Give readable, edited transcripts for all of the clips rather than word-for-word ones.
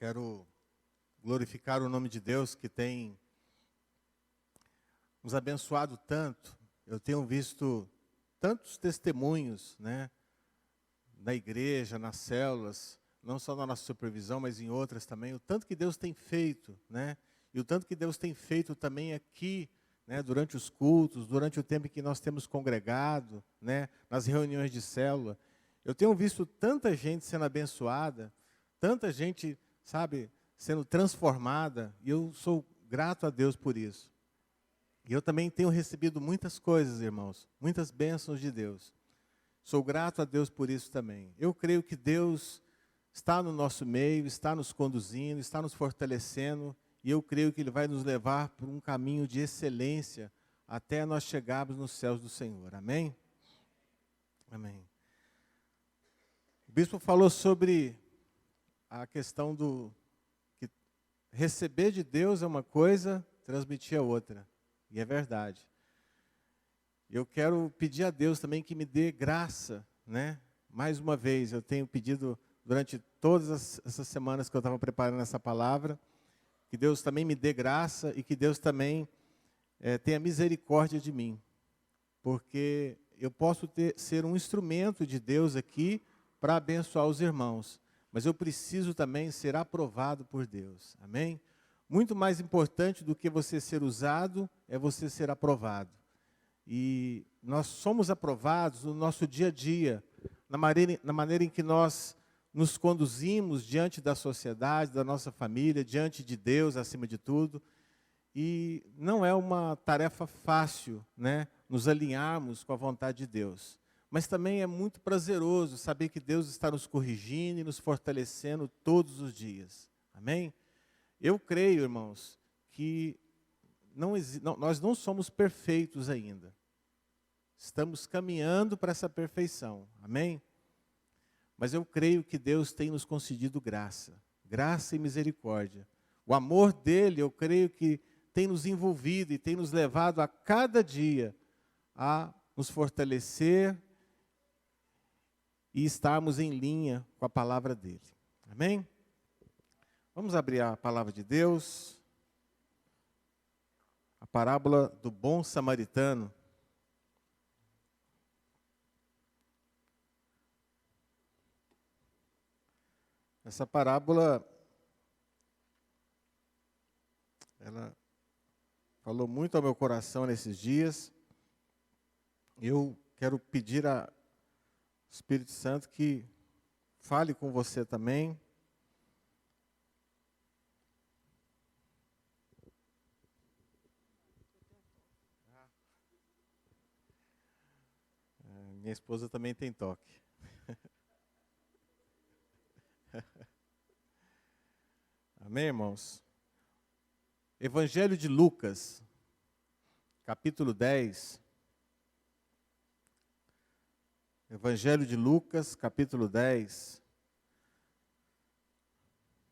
Quero glorificar o nome de Deus que tem nos abençoado tanto. Eu tenho visto tantos testemunhos, na igreja, nas células, não só na nossa supervisão, mas em outras também, o tanto que Deus tem feito, E o tanto que Deus tem feito também aqui, durante os cultos, durante o tempo em que nós temos congregado, nas reuniões de célula. Eu tenho visto tanta gente sendo abençoada, tanta gente, sendo transformada, e eu sou grato a Deus por isso. E eu também tenho recebido muitas coisas, irmãos, muitas bênçãos de Deus. Sou grato a Deus por isso também. Eu creio que Deus está no nosso meio, está nos conduzindo, está nos fortalecendo, e eu creio que Ele vai nos levar por um caminho de excelência até nós chegarmos nos céus do Senhor. Amém? Amém. O bispo falou sobre a questão do que receber de Deus é uma coisa, transmitir é outra. E é verdade. Eu quero pedir a Deus também que me dê graça, Mais uma vez, eu tenho pedido durante todas essas semanas que eu estava preparando essa palavra, que Deus também me dê graça e que Deus também tenha misericórdia de mim. Porque eu posso ser um instrumento de Deus aqui para abençoar os irmãos. Mas eu preciso também ser aprovado por Deus. Amém? Muito mais importante do que você ser usado é você ser aprovado. E nós somos aprovados no nosso dia a dia, na maneira em que nós nos conduzimos diante da sociedade, da nossa família, diante de Deus acima de tudo. E não é uma tarefa fácil, nos alinharmos com a vontade de Deus. Mas também é muito prazeroso saber que Deus está nos corrigindo e nos fortalecendo todos os dias. Amém? Eu creio, irmãos, que nós não somos perfeitos ainda. Estamos caminhando para essa perfeição. Amém? Mas eu creio que Deus tem nos concedido graça. Graça e misericórdia. O amor dele, eu creio que tem nos envolvido e tem nos levado a cada dia a nos fortalecer e estarmos em linha com a palavra dele. Amém? Vamos abrir a palavra de Deus. A parábola do bom samaritano. Essa parábola, ela falou muito ao meu coração nesses dias. Eu quero pedir ao Espírito Santo que fale com você também. Minha esposa também tem toque. Amém, irmãos? Evangelho de Lucas, capítulo 10. Evangelho de Lucas, capítulo 10.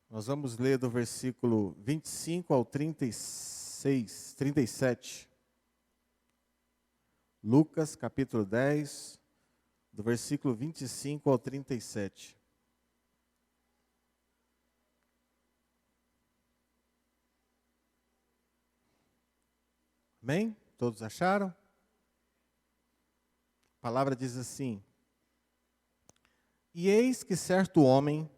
Nós vamos ler do versículo 25 ao 37. Lucas, capítulo 10, do versículo 25 ao 37. Amém? Todos acharam? A palavra diz assim: E eis que certo homem,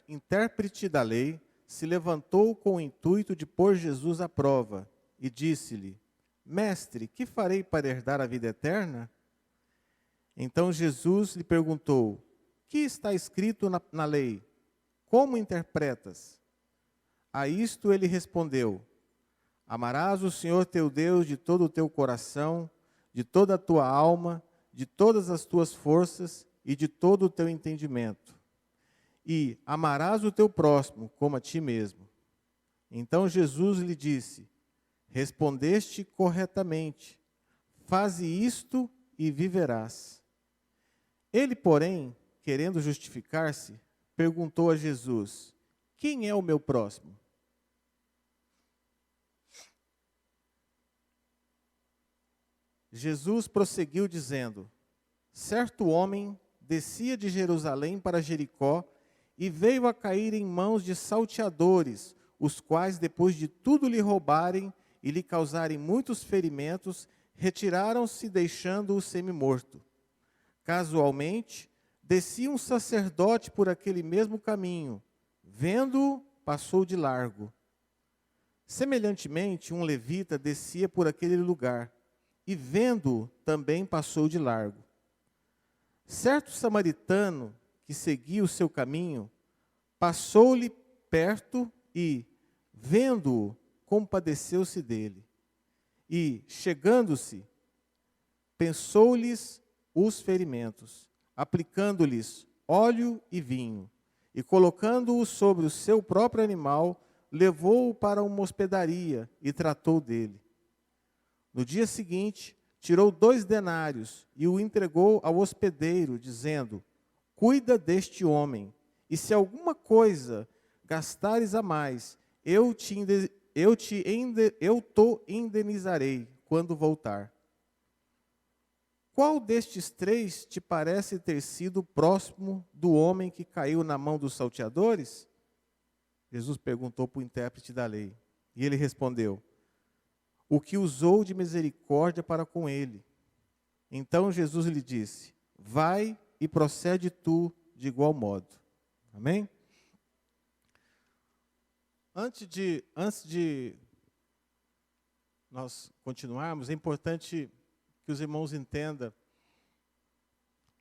intérprete da lei, se levantou com o intuito de pôr Jesus à prova, e disse-lhe: Mestre, que farei para herdar a vida eterna? Então Jesus lhe perguntou: Que está escrito na lei? Como interpretas? A isto ele respondeu: Amarás o Senhor teu Deus de todo o teu coração, de toda a tua alma, de todas as tuas forças e de todo o teu entendimento. E amarás o teu próximo como a ti mesmo. Então Jesus lhe disse: Respondeste corretamente, faze isto e viverás. Ele, porém, querendo justificar-se, perguntou a Jesus: Quem é o meu próximo? Jesus prosseguiu dizendo: Certo homem descia de Jerusalém para Jericó e veio a cair em mãos de salteadores, os quais, depois de tudo lhe roubarem e lhe causarem muitos ferimentos, retiraram-se, deixando-o semi-morto. Casualmente, descia um sacerdote por aquele mesmo caminho. Vendo-o, passou de largo. Semelhantemente, um levita descia por aquele lugar, e vendo-o, também passou de largo. Certo samaritano, que seguia o seu caminho, passou-lhe perto e, vendo-o, compadeceu-se dele. E, chegando-se, pensou-lhes os ferimentos, aplicando-lhes óleo e vinho, e colocando-o sobre o seu próprio animal, levou-o para uma hospedaria e tratou dele. No dia seguinte, tirou 2 denários e o entregou ao hospedeiro, dizendo: cuida deste homem, e se alguma coisa gastares a mais, eu te indenizarei quando voltar. Qual destes 3 te parece ter sido próximo do homem que caiu na mão dos salteadores? Jesus perguntou para o intérprete da lei. E ele respondeu: o que usou de misericórdia para com ele. Então Jesus lhe disse: vai e procede tu de igual modo. Amém? Antes de nós continuarmos, é importante que os irmãos entendam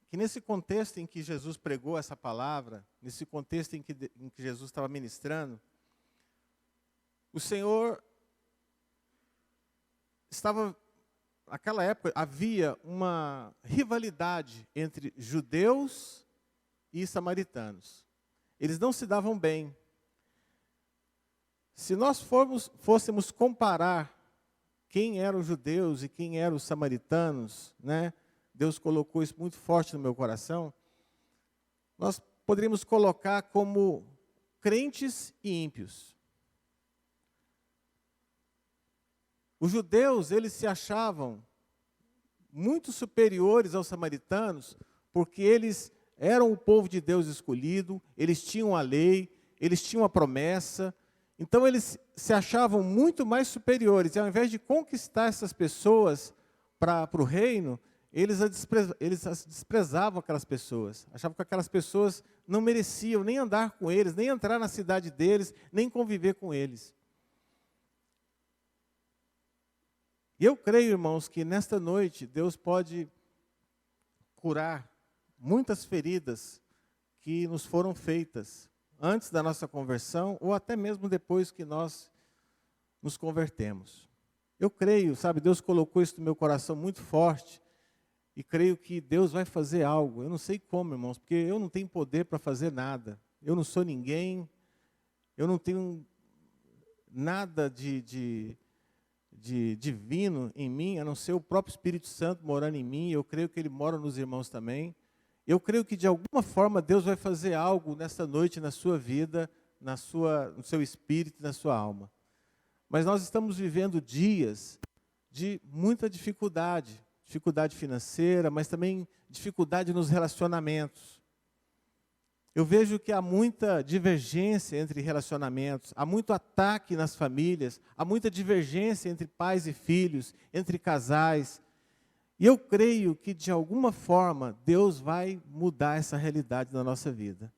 que nesse contexto em que Jesus pregou essa palavra, nesse contexto em que Jesus estava ministrando, o Senhor estava, naquela época, havia uma rivalidade entre judeus e samaritanos. Eles não se davam bem. Se nós fôssemos comparar quem eram os judeus e quem eram os samaritanos, né? Deus colocou isso muito forte no meu coração. Nós poderíamos colocar como crentes e ímpios. Os judeus, eles se achavam muito superiores aos samaritanos, porque eles eram o povo de Deus escolhido, eles tinham a lei, eles tinham a promessa. Então eles se achavam muito mais superiores, e ao invés de conquistar essas pessoas para o reino, eles desprezavam aquelas pessoas, achavam que aquelas pessoas não mereciam nem andar com eles, nem entrar na cidade deles, nem conviver com eles. E eu creio, irmãos, que nesta noite Deus pode curar muitas feridas que nos foram feitas antes da nossa conversão, ou até mesmo depois que nós nos convertemos. Eu creio, sabe, Deus colocou isso no meu coração muito forte, e creio que Deus vai fazer algo. Eu não sei como, irmãos, porque eu não tenho poder para fazer nada. Eu não sou ninguém, eu não tenho nada de divino em mim, a não ser o próprio Espírito Santo morando em mim. Eu creio que Ele mora nos irmãos também. Eu creio que de alguma forma Deus vai fazer algo nesta noite na sua vida, no seu espírito, na sua alma. Mas nós estamos vivendo dias de muita dificuldade financeira, mas também dificuldade nos relacionamentos. Eu vejo que há muita divergência entre relacionamentos, há muito ataque nas famílias, há muita divergência entre pais e filhos, entre casais. E eu creio que, de alguma forma, Deus vai mudar essa realidade na nossa vida.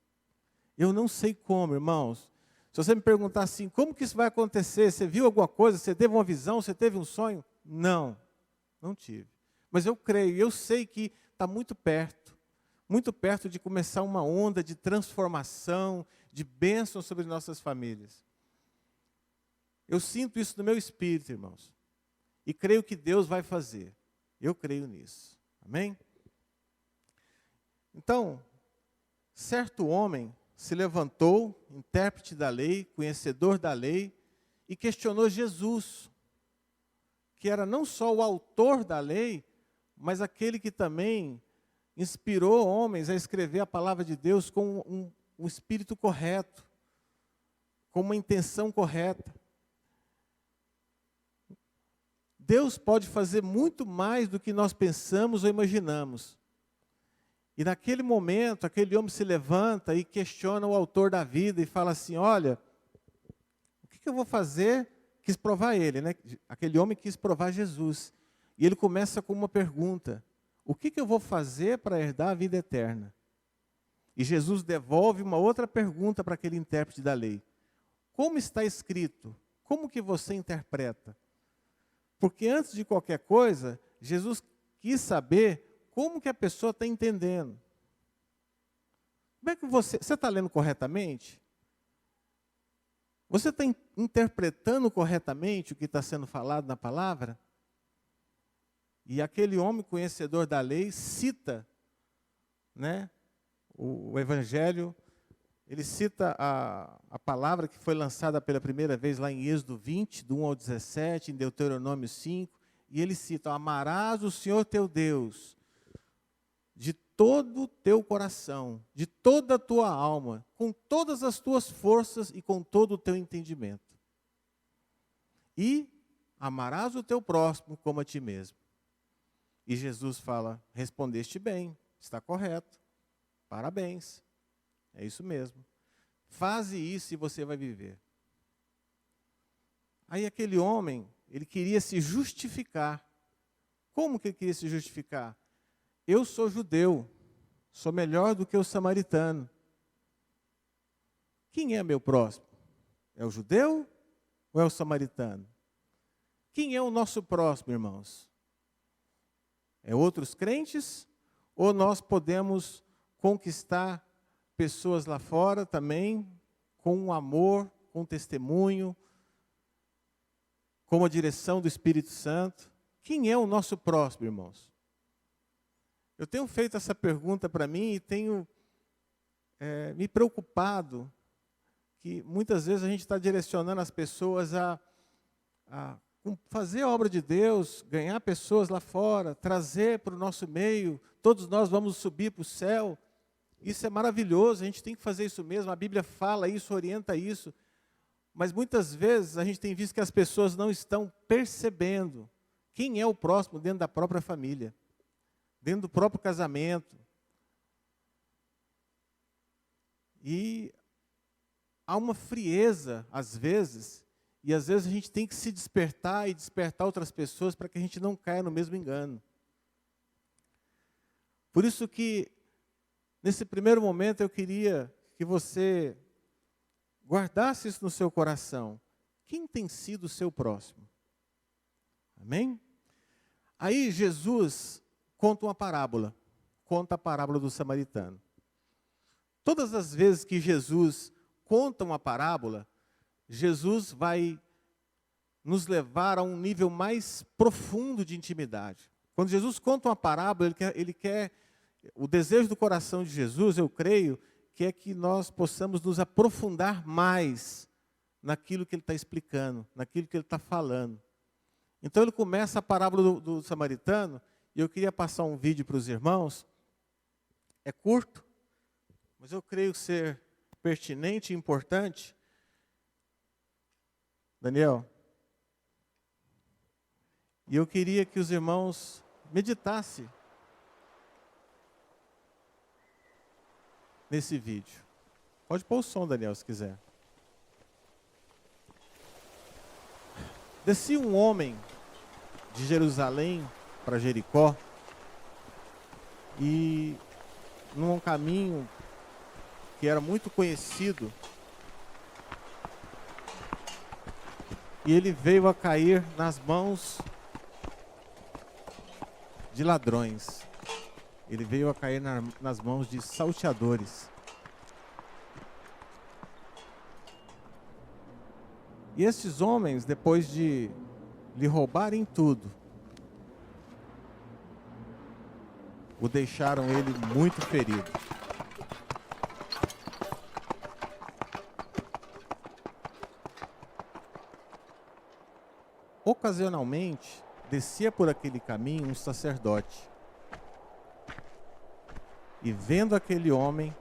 Eu não sei como, irmãos. Se você me perguntar assim, como que isso vai acontecer? Você viu alguma coisa? Você teve uma visão? Você teve um sonho? Não tive. Mas eu creio, eu sei que está muito perto de começar uma onda de transformação, de bênção sobre nossas famílias. Eu sinto isso no meu espírito, irmãos. E creio que Deus vai fazer. Eu creio nisso. Amém? Então, certo homem se levantou, intérprete da lei, conhecedor da lei, e questionou Jesus, que era não só o autor da lei, mas aquele que também inspirou homens a escrever a palavra de Deus com um espírito correto, com uma intenção correta. Deus pode fazer muito mais do que nós pensamos ou imaginamos. E naquele momento, aquele homem se levanta e questiona o autor da vida e fala assim, olha, o que eu vou fazer? Quis provar ele, né? Aquele homem quis provar Jesus. E ele começa com uma pergunta, o que eu vou fazer para herdar a vida eterna? E Jesus devolve uma outra pergunta para aquele intérprete da lei. Como está escrito? Como que você interpreta? Porque antes de qualquer coisa, Jesus quis saber como que a pessoa está entendendo. Como é que você está lendo corretamente? Você está interpretando corretamente o que está sendo falado na palavra? E aquele homem conhecedor da lei cita, né, o Evangelho, ele cita a palavra que foi lançada pela primeira vez lá em Êxodo 20, do 1 ao 17, em Deuteronômio 5, e ele cita, amarás o Senhor teu Deus de todo o teu coração, de toda a tua alma, com todas as tuas forças e com todo o teu entendimento. E amarás o teu próximo como a ti mesmo. E Jesus fala, respondeste bem, está correto, parabéns, é isso mesmo. Faze isso e você vai viver. Aí aquele homem, ele queria se justificar. Como que ele queria se justificar? Eu sou judeu, sou melhor do que o samaritano. Quem é meu próximo? É o judeu ou é o samaritano? Quem é o nosso próximo, irmãos? É outros crentes? Ou nós podemos conquistar pessoas lá fora também, com um amor, com um testemunho, com a direção do Espírito Santo? Quem é o nosso próximo, irmãos? Eu tenho feito essa pergunta para mim e tenho me preocupado que muitas vezes a gente está direcionando as pessoas a fazer a obra de Deus, ganhar pessoas lá fora, trazer para o nosso meio, todos nós vamos subir para o céu. Isso é maravilhoso, a gente tem que fazer isso mesmo, a Bíblia fala isso, orienta isso. Mas muitas vezes a gente tem visto que as pessoas não estão percebendo quem é o próximo dentro da própria família, dentro do próprio casamento. E há uma frieza, às vezes, e às vezes a gente tem que se despertar e despertar outras pessoas para que a gente não caia no mesmo engano. Por isso que, nesse primeiro momento, eu queria que você guardasse isso no seu coração. Quem tem sido o seu próximo? Amém? Aí Jesus conta uma parábola. Conta a parábola do samaritano. Todas as vezes que Jesus conta uma parábola, Jesus vai nos levar a um nível mais profundo de intimidade. Quando Jesus conta uma parábola, ele quer o desejo do coração de Jesus, eu creio, que é que nós possamos nos aprofundar mais naquilo que ele está explicando, naquilo que ele está falando. Então ele começa a parábola do samaritano, e eu queria passar um vídeo para os irmãos. É curto, mas eu creio ser pertinente e importante. Daniel, e eu queria que os irmãos meditassem nesse vídeo. Pode pôr o som, Daniel, se quiser. Descia um homem de Jerusalém para Jericó, e num caminho que era muito conhecido, e ele veio a cair nas mãos de ladrões. Ele veio a cair nas mãos de salteadores. E esses homens, depois de lhe roubarem tudo, o deixaram ele muito ferido. Ocasionalmente, descia por aquele caminho um sacerdote. E vendo aquele homem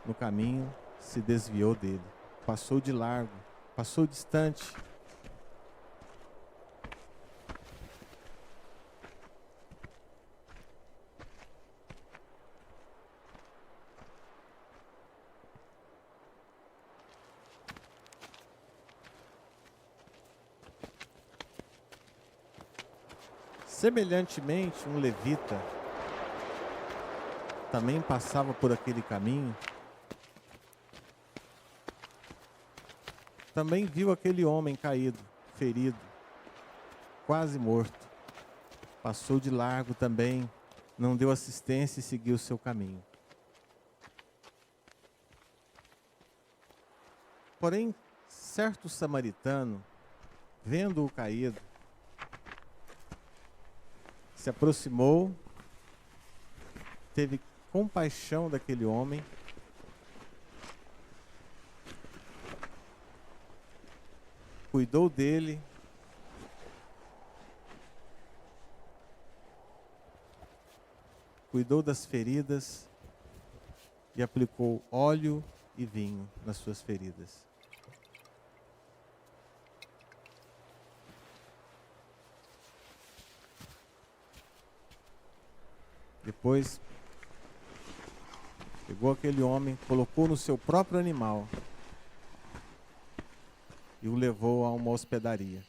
no caminho, se desviou dele. Passou de largo, passou distante. Semelhantemente, um levita também passava por aquele caminho, também viu aquele homem caído, ferido, quase morto. Passou de largo também, não deu assistência e seguiu o seu caminho. Porém, certo samaritano, vendo-o caído, se aproximou, teve compaixão daquele homem, cuidou dele, cuidou das feridas e aplicou óleo e vinho nas suas feridas. Depois, pegou aquele homem, colocou no seu próprio animal e o levou a uma hospedaria.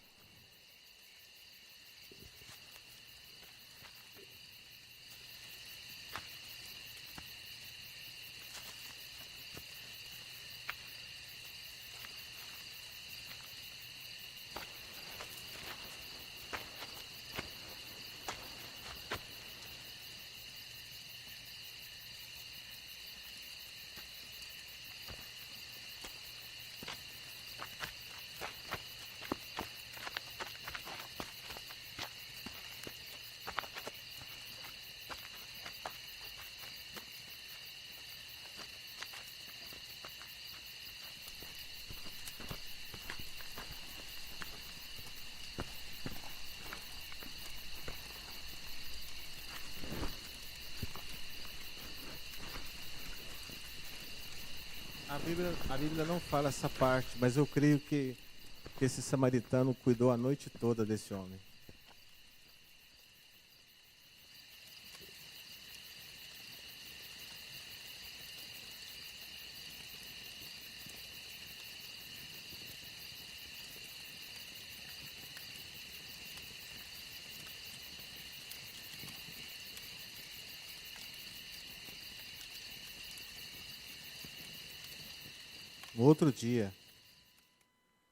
A Bíblia não fala essa parte, mas eu creio que esse samaritano cuidou a noite toda desse homem. No outro dia,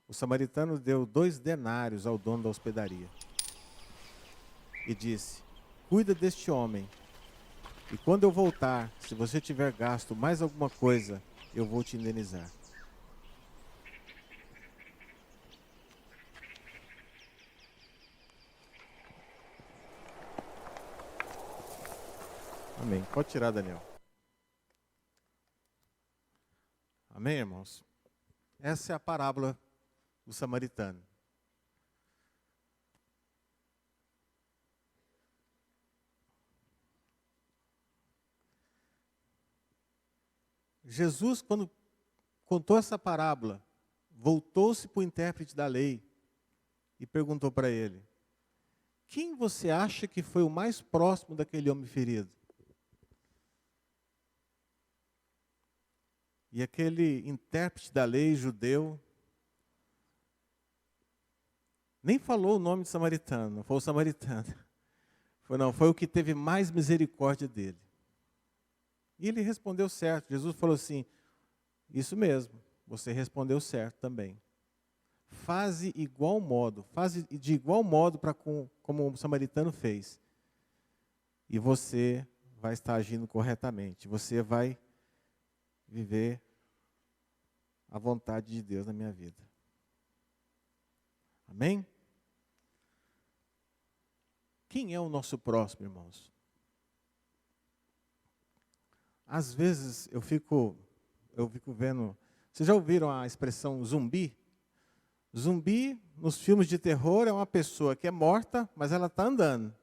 o samaritano deu 2 denários ao dono da hospedaria e disse: cuida deste homem, e quando eu voltar, se você tiver gasto mais alguma coisa, eu vou te indenizar. Amém. Pode tirar, Daniel. Amém, irmãos? Essa é a parábola do samaritano. Jesus, quando contou essa parábola, voltou-se para o intérprete da lei e perguntou para ele: quem você acha que foi o mais próximo daquele homem ferido? E aquele intérprete da lei judeu nem falou o nome de samaritano, não foi o samaritano. Foi o que teve mais misericórdia dele. E ele respondeu certo. Jesus falou assim: isso mesmo, você respondeu certo também. Faze de igual modo como o samaritano fez. E você vai estar agindo corretamente. Você vai viver a vontade de Deus na minha vida. Amém? Quem é o nosso próximo, irmãos? Às vezes eu fico vendo... Vocês já ouviram a expressão zumbi? Zumbi, nos filmes de terror, é uma pessoa que é morta, mas ela está andando.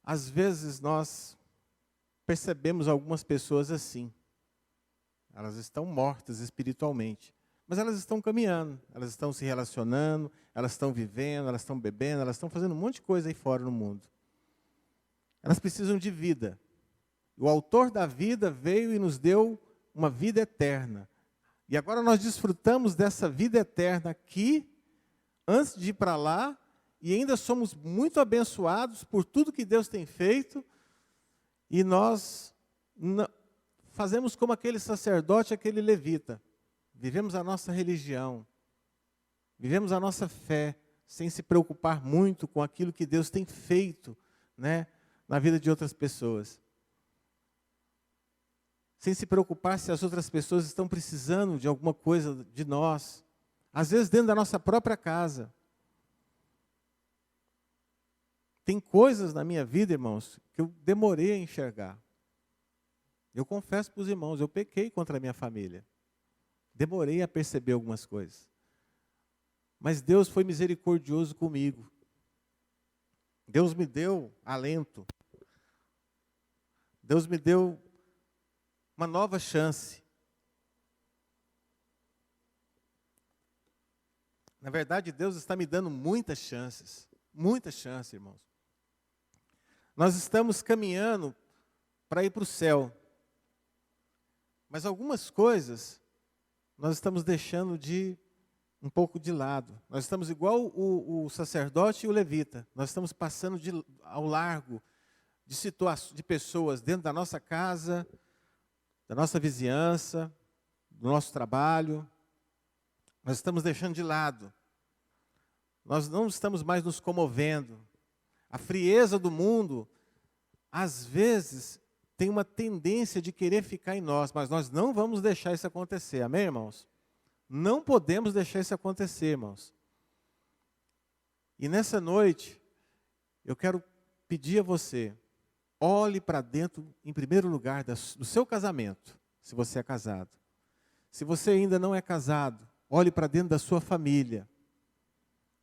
Às vezes nós percebemos algumas pessoas assim. Elas estão mortas espiritualmente, mas elas estão caminhando, elas estão se relacionando, elas estão vivendo, elas estão bebendo, elas estão fazendo um monte de coisa aí fora no mundo. Elas precisam de vida. O autor da vida veio e nos deu uma vida eterna. E agora nós desfrutamos dessa vida eterna aqui, antes de ir para lá, e ainda somos muito abençoados por tudo que Deus tem feito, e nós fazemos como aquele sacerdote, aquele levita. Vivemos a nossa religião, vivemos a nossa fé, sem se preocupar muito com aquilo que Deus tem feito, né, na vida de outras pessoas. Sem se preocupar se as outras pessoas estão precisando de alguma coisa de nós. Às vezes dentro da nossa própria casa. Tem coisas na minha vida, irmãos, que eu demorei a enxergar. Eu confesso para os irmãos, eu pequei contra a minha família. Demorei a perceber algumas coisas. Mas Deus foi misericordioso comigo. Deus me deu alento. Deus me deu uma nova chance. Na verdade, Deus está me dando muitas chances. Muitas chances, irmãos. Nós estamos caminhando para ir para o céu. Mas algumas coisas nós estamos deixando um pouco de lado. Nós estamos igual o sacerdote e o levita. Nós estamos passando ao largo de pessoas dentro da nossa casa, da nossa vizinhança, do nosso trabalho. Nós estamos deixando de lado. Nós não estamos mais nos comovendo. A frieza do mundo, às vezes, tem uma tendência de querer ficar em nós, mas nós não vamos deixar isso acontecer. Amém, irmãos? Não podemos deixar isso acontecer, irmãos. E nessa noite, eu quero pedir a você, olhe para dentro, em primeiro lugar, do seu casamento, se você é casado. Se você ainda não é casado, olhe para dentro da sua família.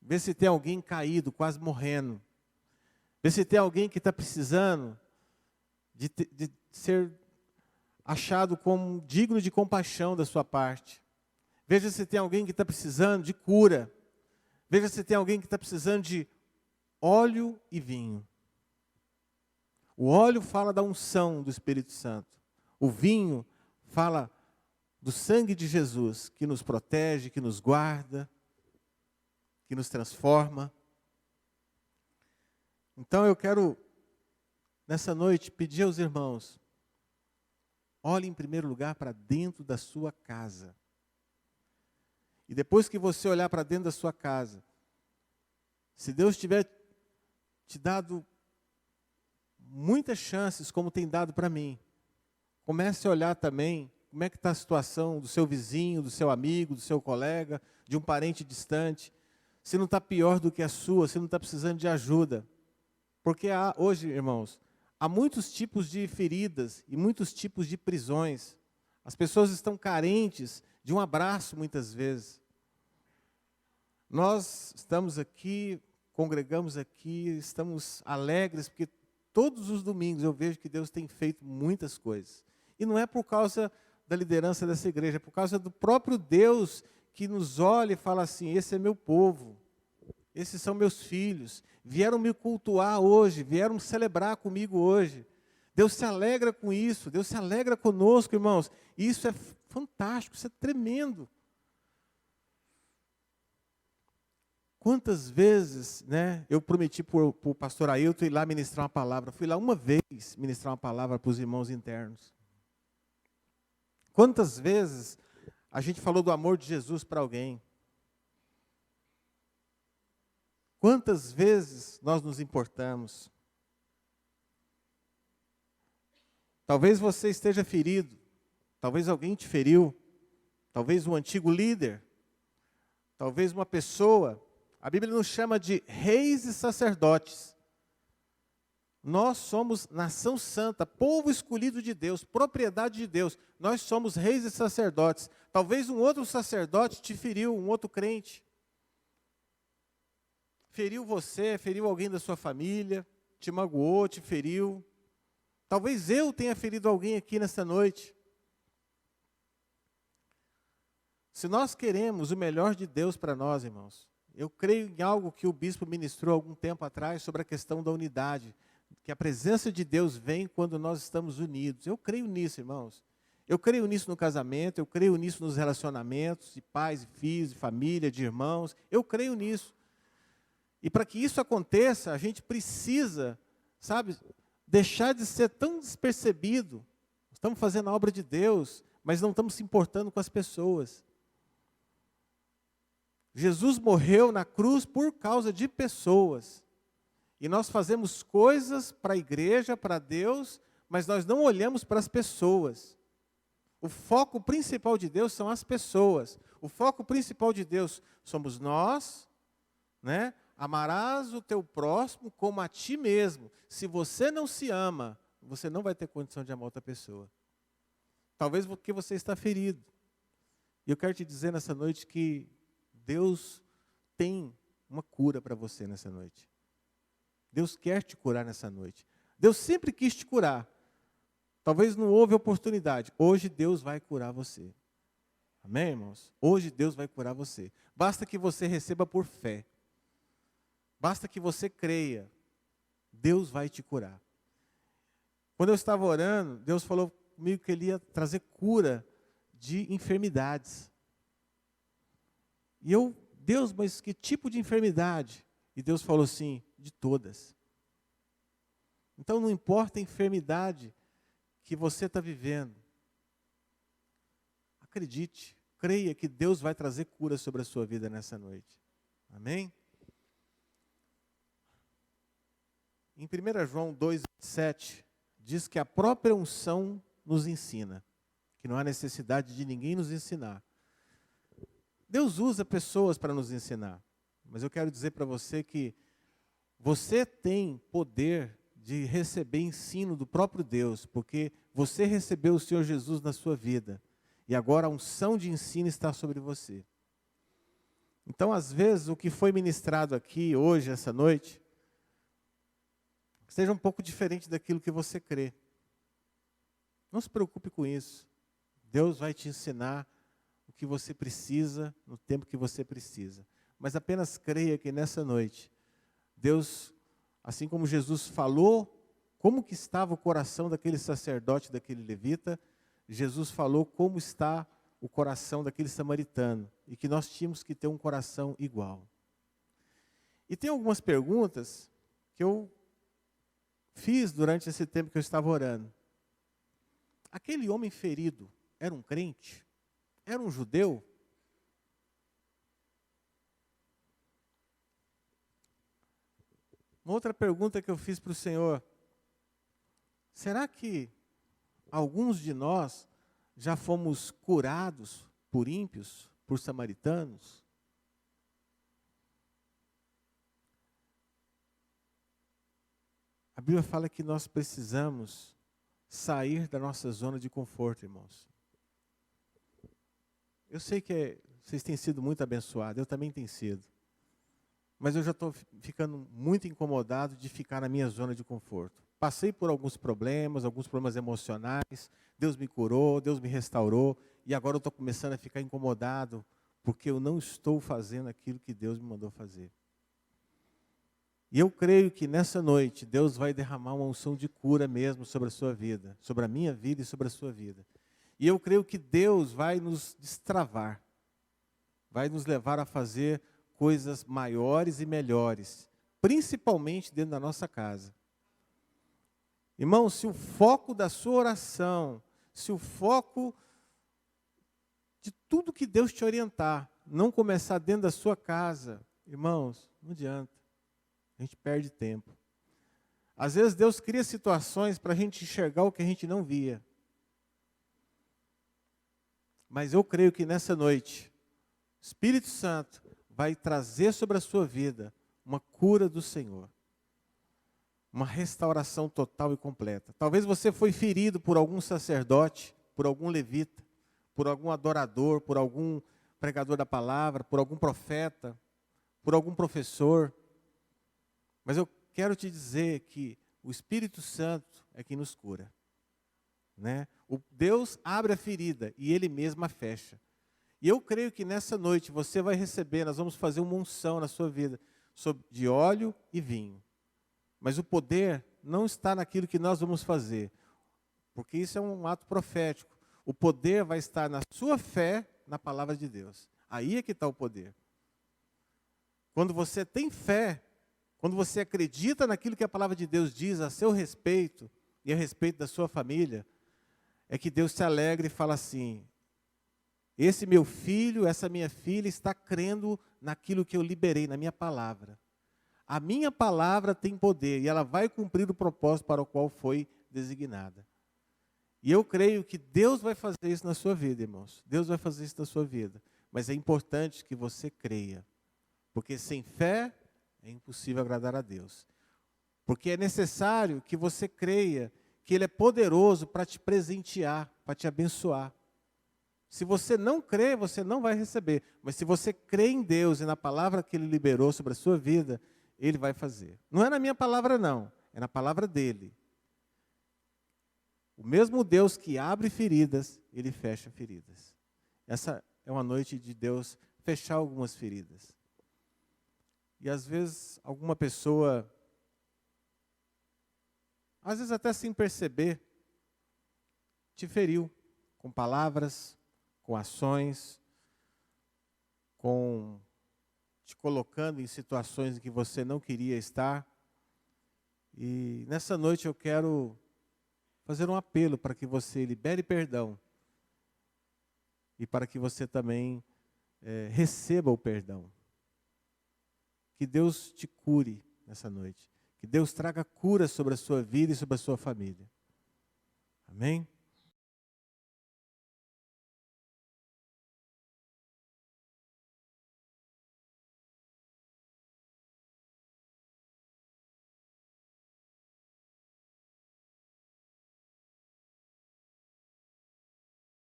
Vê se tem alguém caído, quase morrendo. Vê se tem alguém que está precisando de ser achado como digno de compaixão da sua parte. Veja se tem alguém que está precisando de cura. Veja se tem alguém que está precisando de óleo e vinho. O óleo fala da unção do Espírito Santo. O vinho fala do sangue de Jesus, que nos protege, que nos guarda, que nos transforma. Então eu quero, nessa noite, pedir aos irmãos, olhe em primeiro lugar para dentro da sua casa. E depois que você olhar para dentro da sua casa, se Deus tiver te dado muitas chances, como tem dado para mim, comece a olhar também como é que está a situação do seu vizinho, do seu amigo, do seu colega, de um parente distante. Se não está pior do que a sua, se não está precisando de ajuda. Porque hoje, irmãos, há muitos tipos de feridas e muitos tipos de prisões. As pessoas estão carentes de um abraço, muitas vezes. Nós estamos aqui, congregamos aqui, estamos alegres, porque todos os domingos eu vejo que Deus tem feito muitas coisas. E não é por causa da liderança dessa igreja, é por causa do próprio Deus que nos olha e fala assim, esse é meu povo, esses são meus filhos, vieram me cultuar hoje, vieram celebrar comigo hoje. Deus se alegra com isso, Deus se alegra conosco, irmãos. E isso é fantástico, isso é tremendo. Quantas vezes, né, eu prometi para o pastor Ailton ir lá ministrar uma palavra. Fui lá uma vez ministrar uma palavra para os irmãos internos. Quantas vezes a gente falou do amor de Jesus para alguém? Quantas vezes nós nos importamos? Talvez você esteja ferido, talvez alguém te feriu, talvez um antigo líder, talvez uma pessoa. A Bíblia nos chama de reis e sacerdotes. Nós somos nação santa, povo escolhido de Deus, propriedade de Deus. Nós somos reis e sacerdotes. Talvez um outro sacerdote te feriu, um outro crente. Feriu você, feriu alguém da sua família, te magoou, te feriu. Talvez eu tenha ferido alguém aqui nessa noite. Se nós queremos o melhor de Deus para nós, irmãos, eu creio em algo que o bispo ministrou algum tempo atrás sobre a questão da unidade, que a presença de Deus vem quando nós estamos unidos. Eu creio nisso, irmãos. Eu creio nisso no casamento, eu creio nisso nos relacionamentos de pais e filhos, de família, de irmãos. Eu creio nisso. E para que isso aconteça, a gente precisa, sabe, deixar de ser tão despercebido. Estamos fazendo a obra de Deus, mas não estamos se importando com as pessoas. Jesus morreu na cruz por causa de pessoas. E nós fazemos coisas para a igreja, para Deus, mas nós não olhamos para as pessoas. O foco principal de Deus são as pessoas. O foco principal de Deus somos nós, né? Amarás o teu próximo como a ti mesmo. Se você não se ama, você não vai ter condição de amar outra pessoa. Talvez porque você está ferido. E eu quero te dizer nessa noite que Deus tem uma cura para você nessa noite. Deus quer te curar nessa noite. Deus sempre quis te curar. Talvez não houve oportunidade. Hoje Deus vai curar você. Amém, irmãos? Hoje Deus vai curar você. Basta que você receba por fé. Basta que você creia. Deus vai te curar. Quando eu estava orando, Deus falou comigo que Ele ia trazer cura de enfermidades. E eu, Deus, mas que tipo de enfermidade? E Deus falou assim, de todas. Então não importa a enfermidade que você está vivendo. Acredite, creia que Deus vai trazer cura sobre a sua vida nessa noite. Amém? Em 1 João 2,7, diz que a própria unção nos ensina, que não há necessidade de ninguém nos ensinar. Deus usa pessoas para nos ensinar, mas eu quero dizer para você que você tem poder de receber ensino do próprio Deus, porque você recebeu o Senhor Jesus na sua vida, e agora a unção de ensino está sobre você. Então, às vezes, o que foi ministrado aqui hoje, essa noite, seja um pouco diferente daquilo que você crê. Não se preocupe com isso. Deus vai te ensinar o que você precisa, no tempo que você precisa. Mas apenas creia que nessa noite, Deus, assim como Jesus falou, como que estava o coração daquele sacerdote, daquele levita, Jesus falou como está o coração daquele samaritano, e que nós tínhamos que ter um coração igual. E tem algumas perguntas que eu fiz durante esse tempo que eu estava orando. Aquele homem ferido era um crente? Era um judeu? Uma outra pergunta que eu fiz para o Senhor: será que alguns de nós já fomos curados por ímpios, por samaritanos? A Bíblia fala que nós precisamos sair da nossa zona de conforto, irmãos. Eu sei que vocês têm sido muito abençoados, eu também tenho sido. Mas eu já estou ficando muito incomodado de ficar na minha zona de conforto. Passei por alguns problemas emocionais, Deus me curou, Deus me restaurou, e agora eu estou começando a ficar incomodado, porque eu não estou fazendo aquilo que Deus me mandou fazer. E eu creio que nessa noite, Deus vai derramar uma unção de cura mesmo sobre a sua vida, sobre a minha vida e sobre a sua vida. E eu creio que Deus vai nos destravar, vai nos levar a fazer coisas maiores e melhores, principalmente dentro da nossa casa. Irmão, se o foco da sua oração, se o foco de tudo que Deus te orientar, não começar dentro da sua casa, irmãos, não adianta. A gente perde tempo. Às vezes Deus cria situações para a gente enxergar o que a gente não via. Mas eu creio que nessa noite, o Espírito Santo vai trazer sobre a sua vida uma cura do Senhor. Uma restauração total e completa. Talvez você foi ferido por algum sacerdote, por algum levita, por algum adorador, por algum pregador da palavra, por algum profeta, por algum professor. Mas eu quero te dizer que o Espírito Santo é quem nos cura. Né? O Deus abre a ferida e Ele mesmo a fecha. E eu creio que nessa noite você vai receber, nós vamos fazer uma unção na sua vida, de óleo e vinho. Mas o poder não está naquilo que nós vamos fazer, porque isso é um ato profético. O poder vai estar na sua fé, na palavra de Deus. Aí é que está o poder. Quando você tem fé, quando você acredita naquilo que a palavra de Deus diz a seu respeito e a respeito da sua família, é que Deus se alegra e fala assim: esse meu filho, essa minha filha está crendo naquilo que eu liberei, na minha palavra. A minha palavra tem poder e ela vai cumprir o propósito para o qual foi designada. E eu creio que Deus vai fazer isso na sua vida, irmãos. Deus vai fazer isso na sua vida. Mas é importante que você creia. Porque sem fé é impossível agradar a Deus. Porque é necessário que você creia que Ele é poderoso para te presentear, para te abençoar. Se você não crê, você não vai receber. Mas se você crê em Deus e na palavra que Ele liberou sobre a sua vida, Ele vai fazer. Não é na minha palavra, não. É na palavra dEle. O mesmo Deus que abre feridas, Ele fecha feridas. Essa é uma noite de Deus fechar algumas feridas. E às vezes alguma pessoa, às vezes até sem perceber, te feriu com palavras, com ações, com te colocando em situações em que você não queria estar. E nessa noite eu quero fazer um apelo para que você libere perdão e para que você também receba o perdão. Que Deus te cure nessa noite. Que Deus traga cura sobre a sua vida e sobre a sua família. Amém?